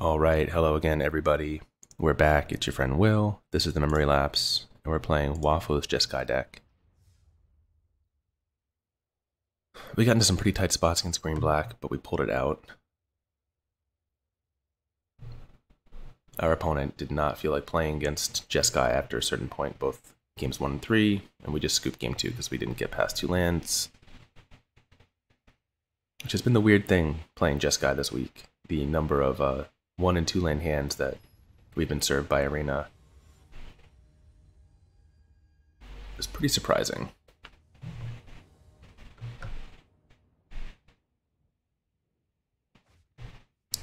Alright, hello again everybody. We're back, it's your friend Will. This is the Memory Lapse, and we're playing Wafo's Jeskai deck. We got into some pretty tight spots against green black, but we pulled it out. Our opponent did not feel like playing against Jeskai after a certain point, both games 1 and 3, and we just scooped game 2 because we didn't get past 2 lands. Which has been the weird thing playing Jeskai this week. The number of 1 and 2 lane hands that we've been served by Arena is pretty surprising.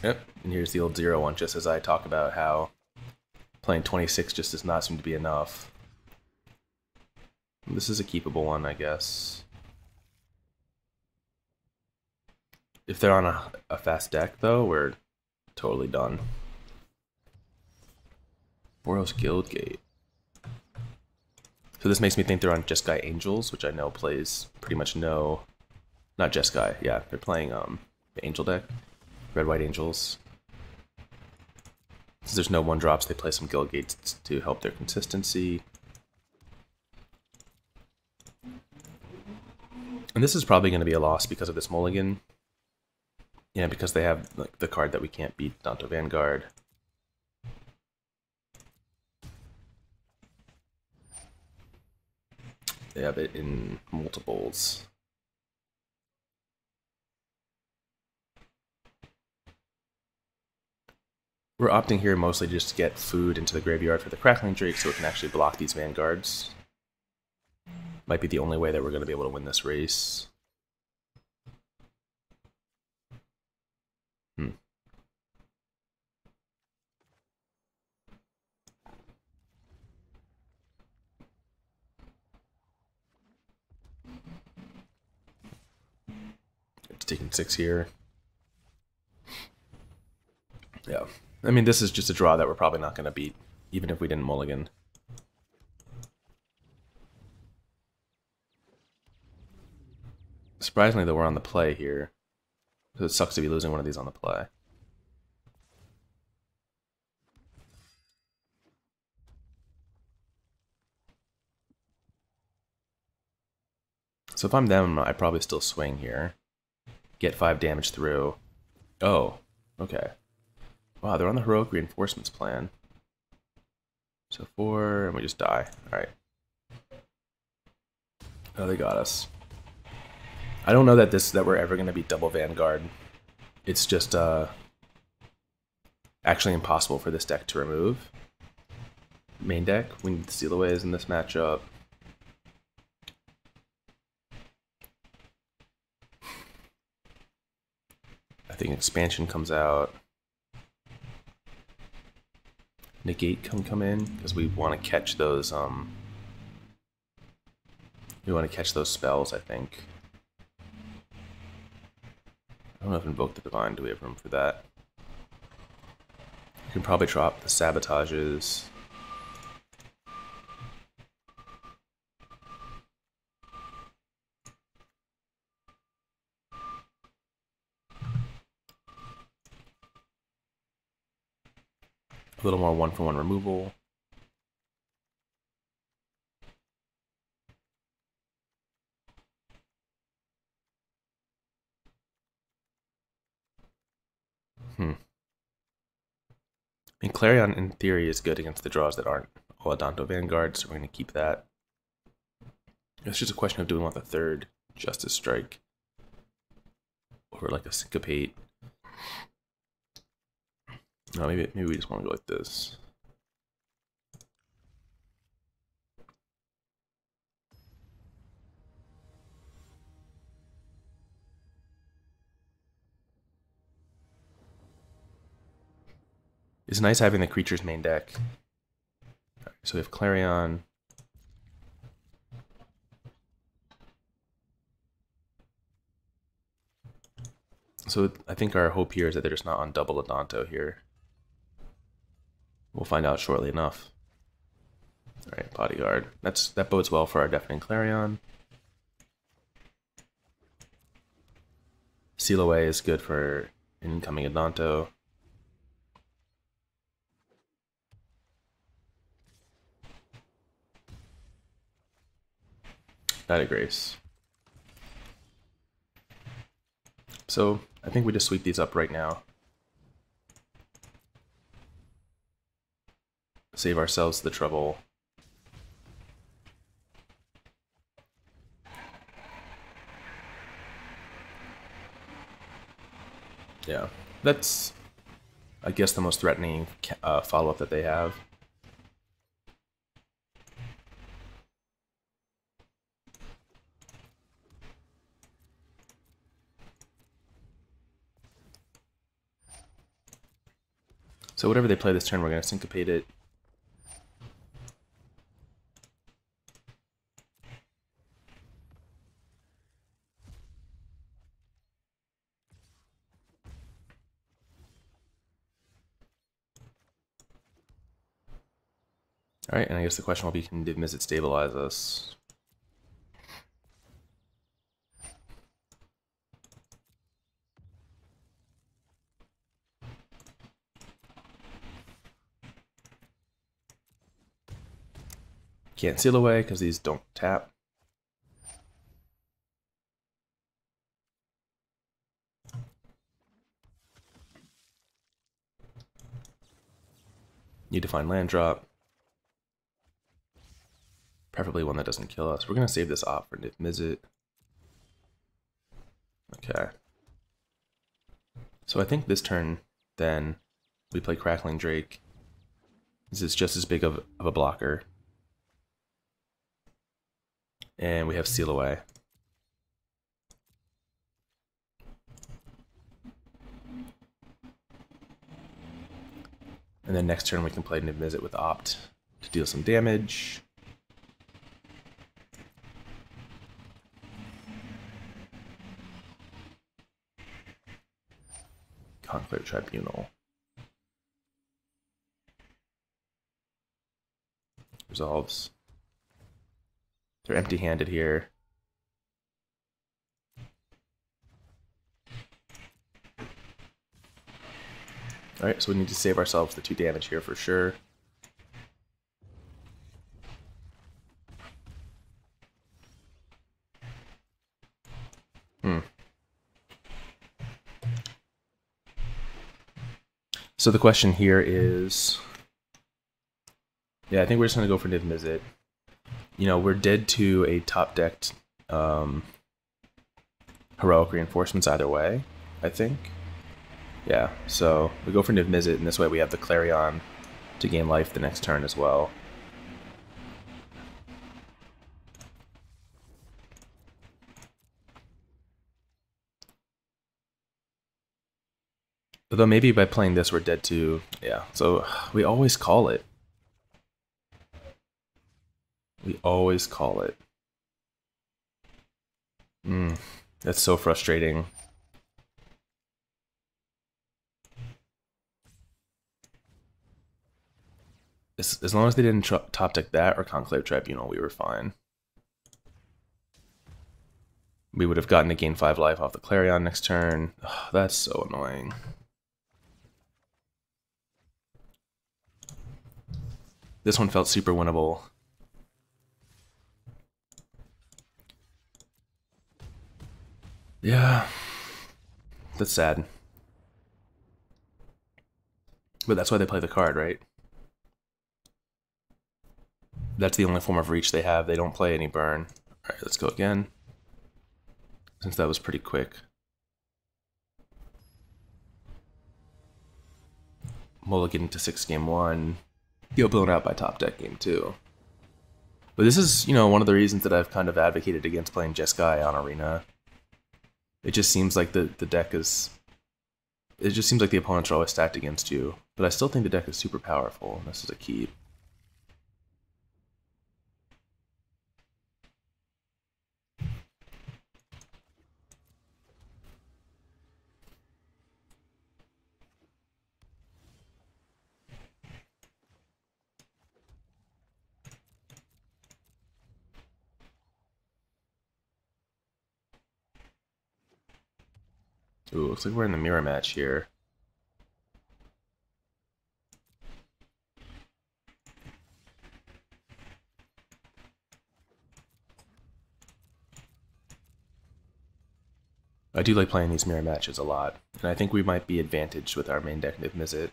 Yep, and here's the old 0-1, just as I talk about how playing 26 just does not seem to be enough. This is a keepable one, I guess. If they're on a fast deck, though, we're totally done. Boros Guildgate. So this makes me think they're on Jeskai Angels, which I know plays pretty much no... Not Jeskai, yeah. They're playing the Angel deck. Red-White Angels. Since there's no 1-drops, they play some Guildgates to help their consistency. And this is probably going to be a loss because of this mulligan. Yeah, because they have like the card that we can't beat, Danto Vanguard. They have it in multiples. We're opting here mostly just to get food into the graveyard for the Crackling Drake so we can actually block these Vanguards. Might be the only way that we're going to be able to win this race. It's taking 6 here. Yeah. I mean, this is just a draw that we're probably not going to beat, even if we didn't mulligan. Surprisingly, though, we're on the play here. So it sucks to be losing one of these on the play. So if I'm them, I probably still swing here. Get 5 damage through. Oh, okay. Wow, they're on the Heroic Reinforcements plan. So 4, and we just die. Alright. Oh, they got us. I don't know that we're ever going to beat double Vanguard. It's just actually impossible for this deck to remove. Main deck, we need Stealaways in this matchup. I think Expansion comes out. Negate can come in because we want to catch those spells, I think. I don't know if Invoke the Divine, do we have room for that? We can probably drop the Sabotages. A little more 1-for-1 removal. I mean, Clarion in theory is good against the draws that aren't all Danto Vanguard, so we're going to keep that. It's just a question of do we want the 3rd Justice Strike or like a Syncopate. No, maybe we just want to go like this. It's nice having the creature's main deck. Right, so we have Clarion. So I think our hope here is that they're just not on double Adanto here. We'll find out shortly enough. Alright, Bodyguard. That bodes well for our Deafening Clarion. Seal Away is good for incoming Adanto. Night of Grace. So I think we just sweep these up right now. Save ourselves the trouble. Yeah, that's, I guess, the most threatening follow-up that they have. So whatever they play this turn, we're going to Syncopate it. Alright, and I guess the question will be, can Niv-Mizzet stabilize us? Can't seal away because these don't tap. Need to find land drop. Preferably one that doesn't kill us. We're going to save this off for Niv-Mizzet. Okay. So I think this turn, then, we play Crackling Drake. This is just as big of a blocker. And we have Seal Away. And then next turn we can play Niv-Mizzet with Opt to deal some damage. Conclave Tribunal. Resolves. They're empty-handed here. Alright, so we need to save ourselves the 2 damage here for sure. So the question here is... Yeah, I think we're just going to go for Niv-Mizzet. You know, we're dead to a top-decked Heroic Reinforcements either way, I think. Yeah, so we go for Niv-Mizzet, and this way we have the Clarion to gain life the next turn as well. Although maybe by playing this we're dead to... Yeah, so we always call it. We always call it. That's so frustrating. As long as they didn't top deck that or Conclave Tribunal, we were fine. We would have gotten to gain 5 life off the Clarion next turn. Ugh, that's so annoying. This one felt super winnable. Yeah, that's sad. But that's why they play the card, right? That's the only form of reach they have. They don't play any burn. Alright, let's go again. Since that was pretty quick. Mulligan to 6 game 1. Get blown out by top deck game 2. But this is, you know, one of the reasons that I've kind of advocated against playing Jeskai on Arena. It just seems like the deck is... It just seems like the opponents are always stacked against you. But I still think the deck is super powerful, and this is a keep. Ooh, looks like we're in the mirror match here. I do like playing these mirror matches a lot, and I think we might be advantaged with our main deck Niv-Mizzet.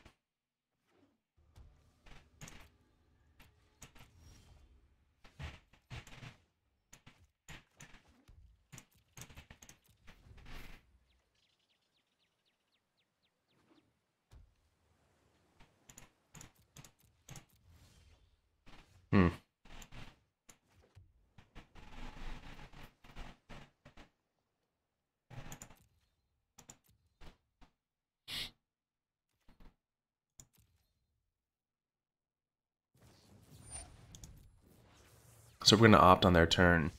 So we're going to opt on their turn,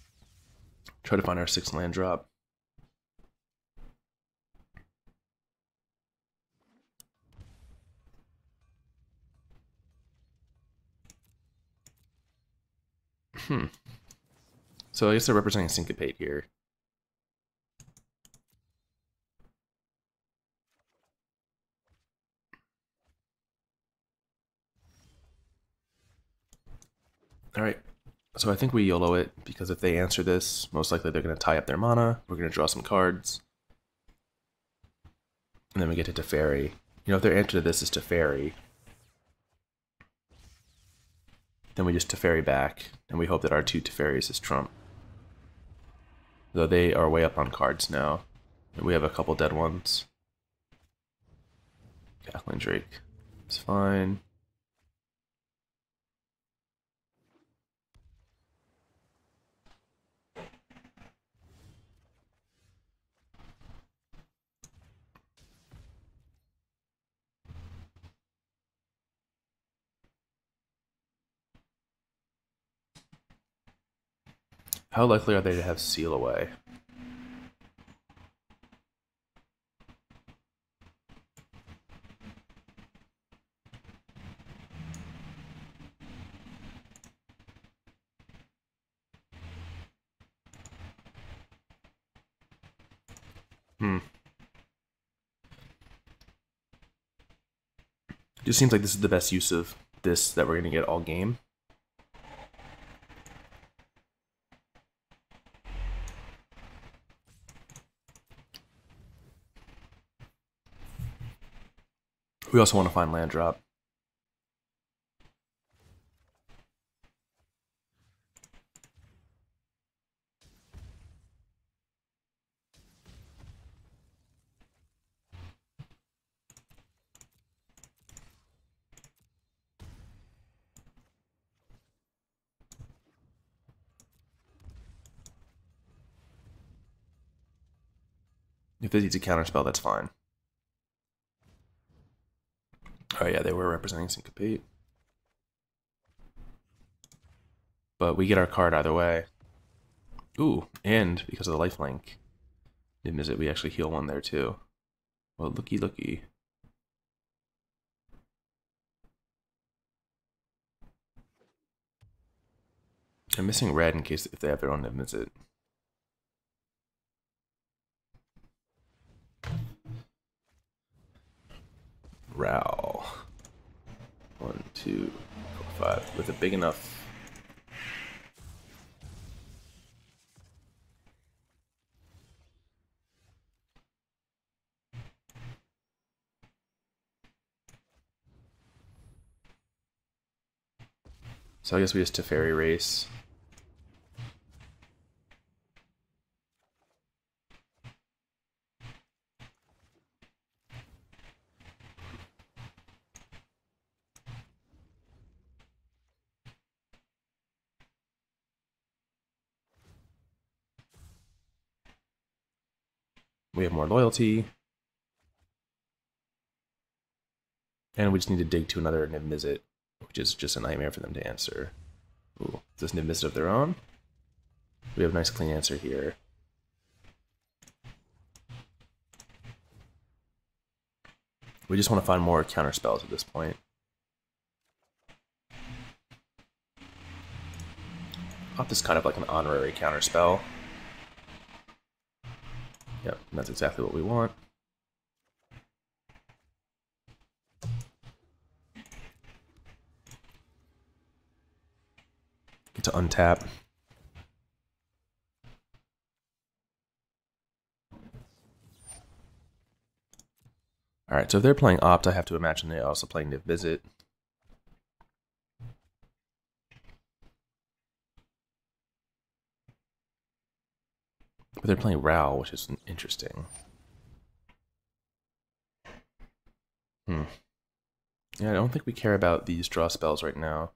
try to find our 6th land drop. So I guess they're representing Syncopate here. Alright, so I think we YOLO it, because if they answer this, most likely they're going to tie up their mana, we're going to draw some cards, and then we get to Teferi. You know, if their answer to this is Teferi, then we just Teferi back, and we hope that our 2 Teferis is trump. Though they are way up on cards now, and we have a couple dead ones. Crackling Drake, it's fine. How likely are they to have Seal Away? It just seems like this is the best use of this that we're going to get all game. We also want to find land drop. If this needs a counterspell, that's fine. Oh yeah, they were representing Syncopate. But we get our card either way. Ooh, and because of the lifelink, Niv-Mizzet, we actually heal 1 there too. Well, looky looky. I'm missing red in case if they have their own Niv-Mizzet. Row. 1, 2, 4, 5. With a big enough. So I guess we just Teferi race. We have more loyalty. And we just need to dig to another Niv-Mizzet, which is just a nightmare for them to answer. Ooh, is this Niv-Mizzet of their own? We have a nice clean answer here. We just want to find more counter spells at this point. Opt is kind of like an honorary counter spell. Yep, that's exactly what we want. Get to untap. Alright, so if they're playing Opt, I have to imagine they're also playing Niv-Mizzet. But they're playing Rao, which is interesting. Yeah, I don't think we care about these draw spells right now.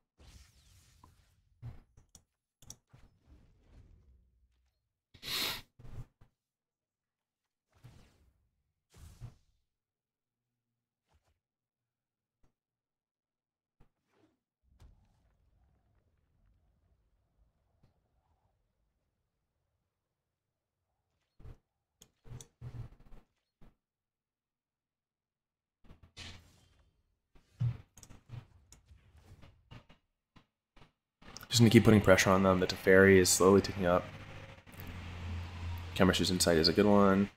Just gonna keep putting pressure on them. The Teferi is slowly ticking up. Chemister's Insight is a good one.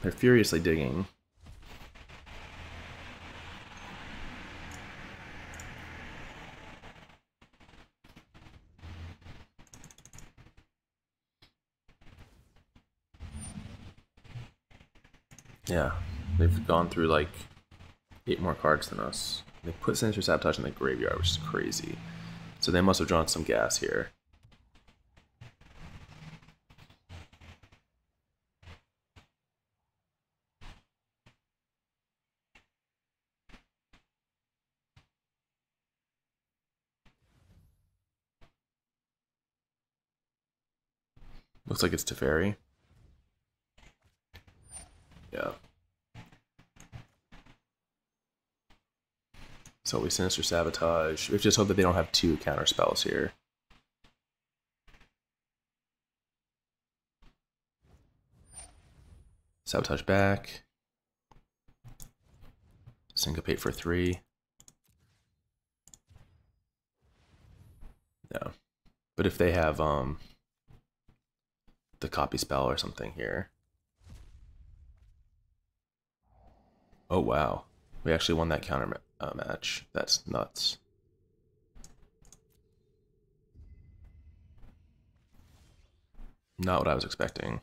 They're furiously digging. Yeah, they've gone through like 8 more cards than us. They put Sinister Sabotage in the graveyard, which is crazy. So they must have drawn some gas here. Looks like it's Teferi. Yeah. So we Sinister Sabotage. We just hope that they don't have 2 counter spells here. Sabotage back. Syncopate for 3. Yeah. But if they have the copy spell or something here. Oh wow. We actually won that counter match. That's nuts. Not what I was expecting.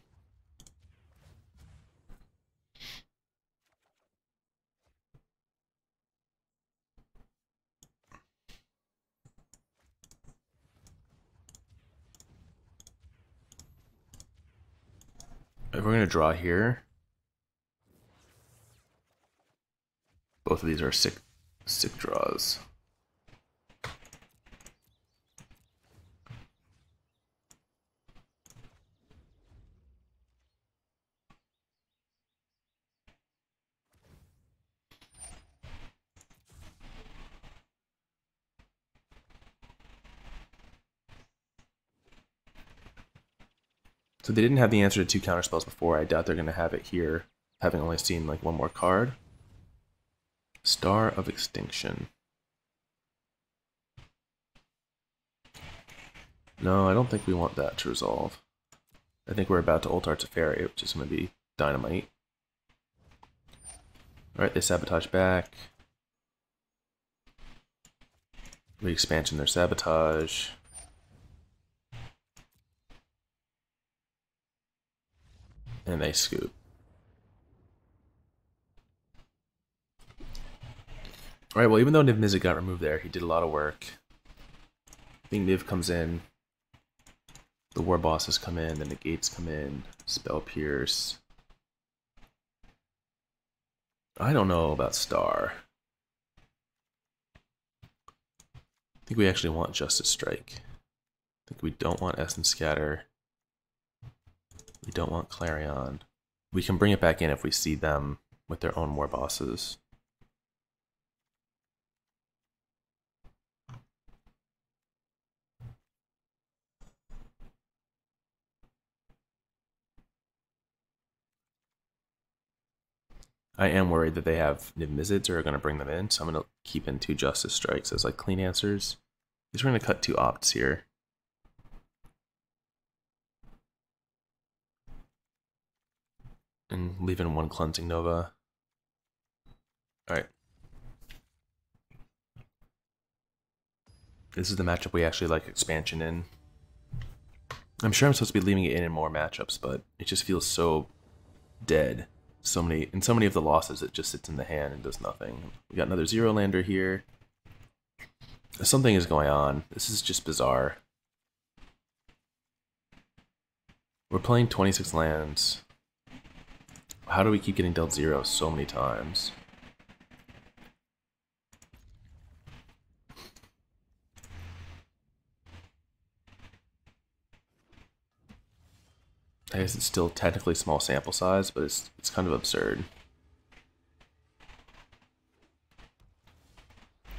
If we're going to draw here, both of these are sick draws. So they didn't have the answer to 2 counterspells before. I doubt they're going to have it here, having only seen like 1 more card. Star of Extinction. No, I don't think we want that to resolve. I think we're about to ult our Teferi, which is going to be dynamite. Alright, they sabotage back. We expansion their sabotage. And they scoop. Alright, well, even though Niv-Mizzet got removed there, he did a lot of work. I think Niv comes in. The Warbosses come in, the Negates come in, Spell Pierce. I don't know about Star. I think we actually want Justice Strike. I think we don't want Essence Scatter. We don't want Clarion. We can bring it back in if we see them with their own Warbosses. I am worried that they have Niv-Mizzets or are going to bring them in, so I'm going to keep in 2 Justice Strikes as like clean answers. Because we're going to cut 2 Opts here. And leave in one Cleansing Nova. Alright. This is the matchup we actually like expansion in. I'm sure I'm supposed to be leaving it in more matchups, but it just feels so dead. In so many of the losses, it just sits in the hand and does nothing. We got another Zero Lander here. Something is going on. This is just bizarre. We're playing 26 lands. How do we keep getting dealt 0 so many times? I guess it's still technically small sample size, but it's kind of absurd.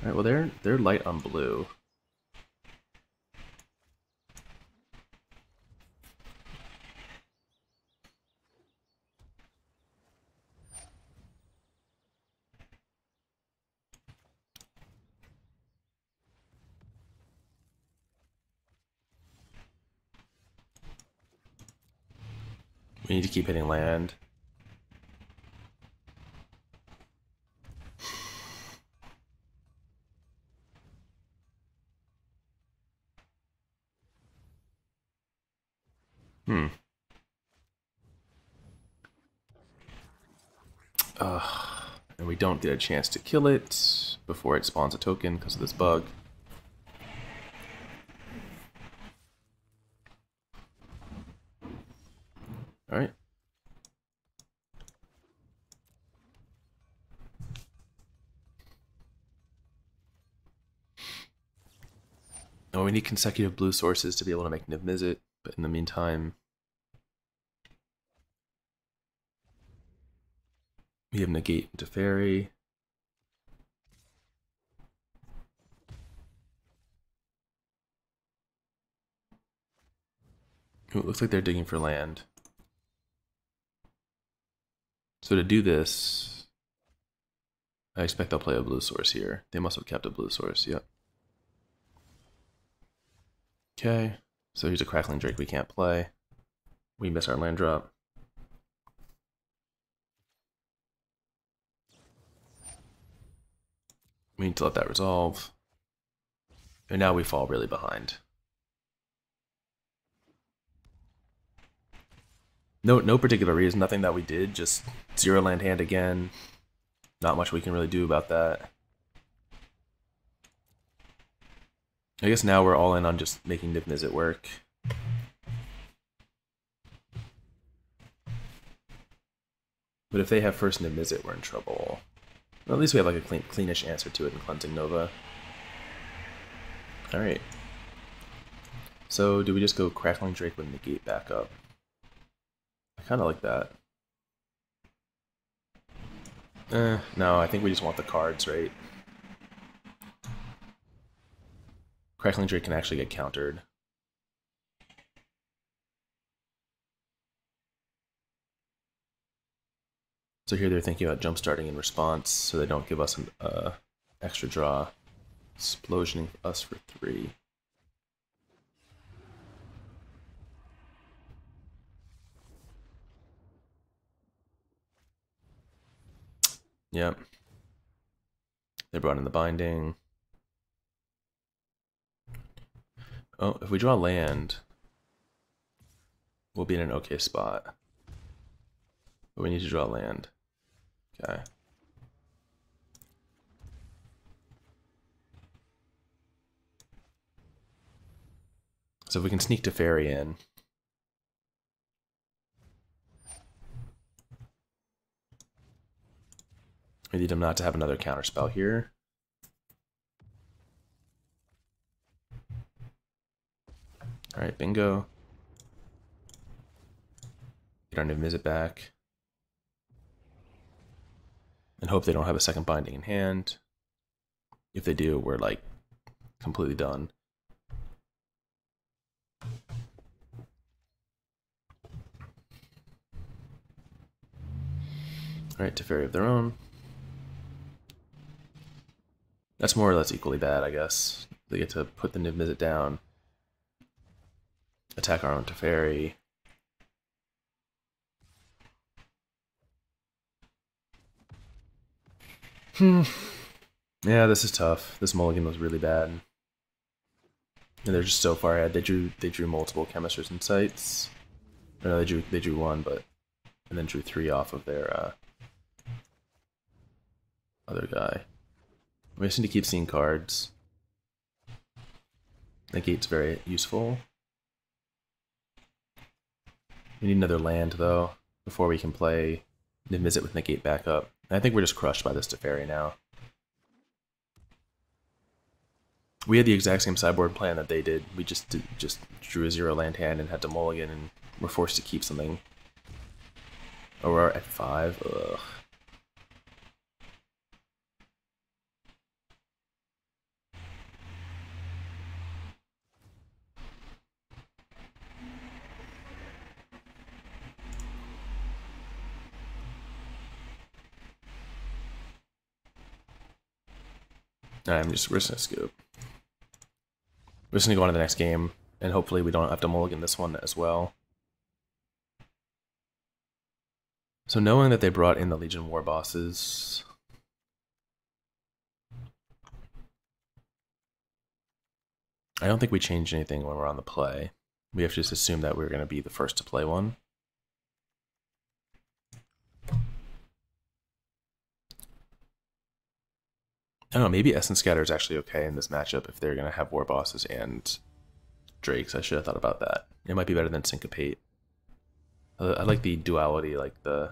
Alright, well they're light on blue. We need to keep hitting land. And we don't get a chance to kill it before it spawns a token because of this bug. Alright. Oh, we need consecutive blue sources to be able to make Niv-Mizzet, but in the meantime, we have Negate and Teferi. Ooh, it looks like they're digging for land. So to do this, I expect they'll play a blue source here. They must have kept a blue source, yep. Okay, so here's a Crackling Drake we can't play. We miss our land drop. We need to let that resolve. And now we fall really behind. No particular reason, nothing that we did, just 0 land hand again. Not much we can really do about that. I guess now we're all in on just making Niv-Mizzet work. But if they have first Niv-Mizzet, we're in trouble. Well, at least we have like a cleanish answer to it in Cleansing Nova. Alright. So do we just go Crackling Drake with Negate back up? I kind of like that. No, I think we just want the cards, right? Crackling Drake can actually get countered. So here they're thinking about jumpstarting in response so they don't give us an extra draw. Explosioning us for 3. Yep. They brought in the binding. Oh, if we draw land, we'll be in an okay spot. But we need to draw land. Okay. So if we can sneak Teferi in. We need him not to have another counterspell here. Alright, bingo. Get our Niv-Mizzet back. And hope they don't have a second binding in hand. If they do, we're like completely done. Alright, Teferi of their own. That's more or less equally bad, I guess. They get to put the Niv-Mizzet down. Attack our own Teferi. Yeah, this is tough. This mulligan was really bad. And they're just so far ahead. They drew multiple Chemisters and Sights. No, they drew one, but and then drew 3 off of their other guy. We just need to keep seeing cards. Negate's very useful. We need another land though before we can play Niv-Mizzet with Negate back up. And I think we're just crushed by this Teferi now. We had the exact same sideboard plan that they did. We just drew a 0 land hand and had to mulligan, and we're forced to keep something. Oh, we're at 5. Ugh. Alright, we're just gonna scoop. We're just gonna go on to the next game, and hopefully we don't have to mulligan this one as well. So knowing that they brought in the Legion Warbosses, I don't think we changed anything when we're on the play. We have to just assume that we're going to be the first to play one. I don't know, maybe Essence Scatter is actually okay in this matchup if they're going to have Warbosses and Drakes. I should have thought about that. It might be better than Syncopate. I like the duality, I like the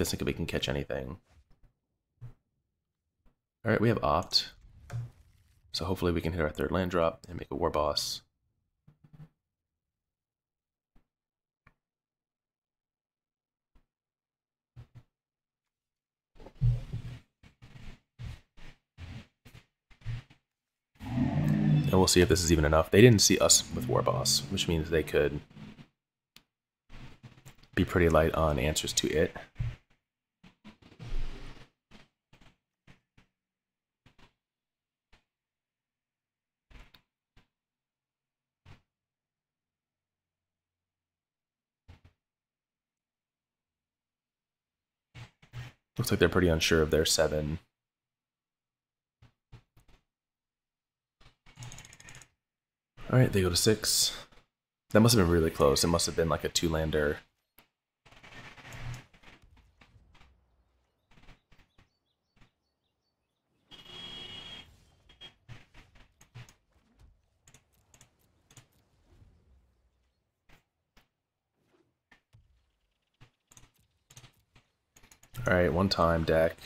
Syncopate can catch anything. Alright, we have Opt. So hopefully we can hit our 3rd land drop and make a Warboss. And we'll see if this is even enough. They didn't see us with Warboss, which means they could be pretty light on answers to it. Looks like they're pretty unsure of their 7. Alright, they go to 6. That must have been really close. It must have been like a 2-lander. Alright, one time deck.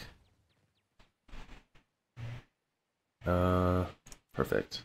Perfect.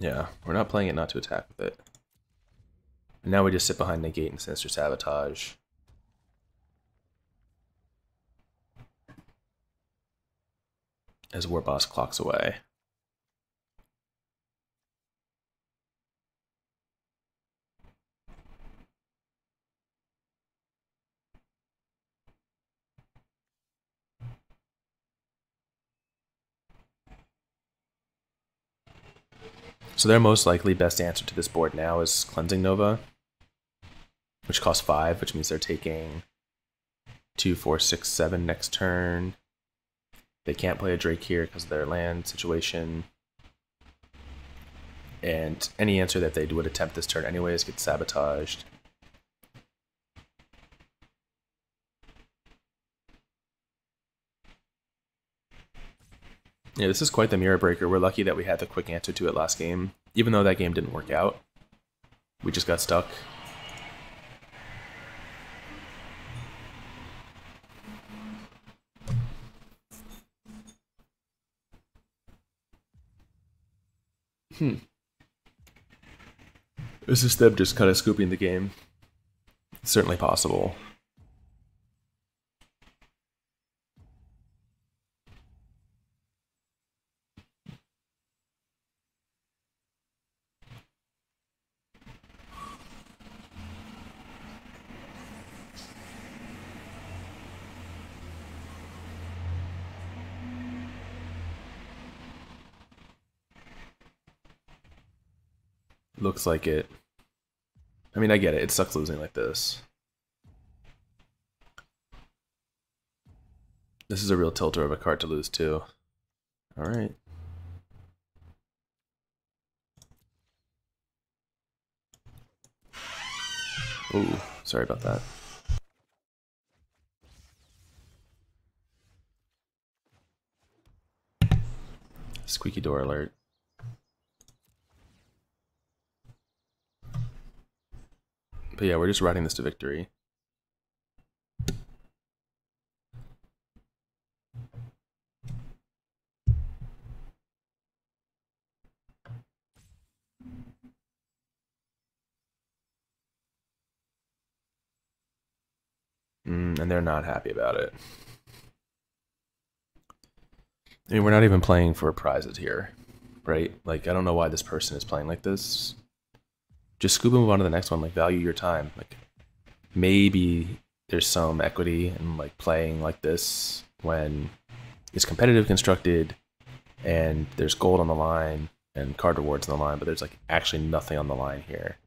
Yeah, we're not playing it not to attack with it. And now we just sit behind Negate and Sinister Sabotage. As Warboss clocks away. So their most likely best answer to this board now is Cleansing Nova, which costs 5, which means they're taking 2, 4, 6, 7 next turn. They can't play a Drake here because of their land situation. And any answer that they would attempt this turn anyways gets sabotaged. Yeah, this is quite the mirror breaker. We're lucky that we had the quick answer to it last game. Even though that game didn't work out, we just got stuck. This is them just kind of scooping the game. It's certainly possible. Looks like it. I mean, I get it. It sucks losing like this. This is a real tilter of a card to lose too. Alright. Ooh, sorry about that. Squeaky door alert. But yeah, we're just riding this to victory. And they're not happy about it. I mean, we're not even playing for prizes here, right? Like, I don't know why this person is playing like this. Just scoop and move on to the next one. Like, value your time. Like, maybe there's some equity in like playing like this when it's competitive constructed and there's gold on the line and card rewards on the line, but there's like actually nothing on the line here.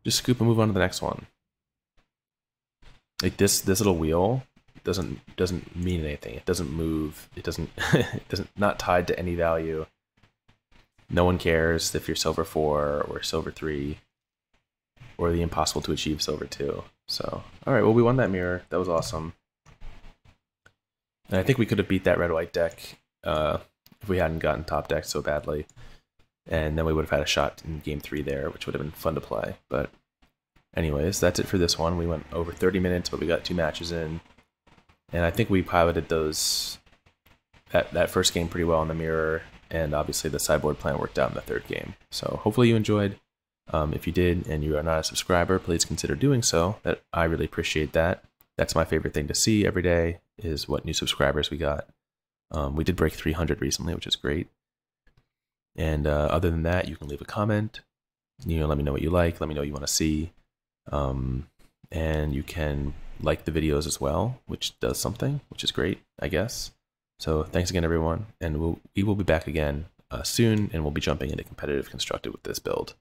Just scoop and move on to the next one. Like this little wheel doesn't mean anything. It doesn't move. It doesn't not tied to any value. No one cares if you're silver 4 or silver 3 or the impossible to achieve silver 2. So, all right, well, we won that mirror. That was awesome. And I think we could have beat that red-white deck if we hadn't gotten top decked so badly. And then we would have had a shot in game 3 there, which would have been fun to play. But anyways, that's it for this one. We went over 30 minutes, but we got 2 matches in. And I think we piloted that first game pretty well in the mirror. And obviously the sideboard plan worked out in the 3rd game. So hopefully you enjoyed. If you did and you are not a subscriber, please consider doing so. I really appreciate that. That's my favorite thing to see every day is what new subscribers we got. We did break 300 recently, which is great. And other than that, you can leave a comment. Let me know what you like. Let me know what you want to see. And you can like the videos as well, which does something, which is great, I guess. So thanks again, everyone. And we will be back again soon, and we'll be jumping into competitive constructed with this build.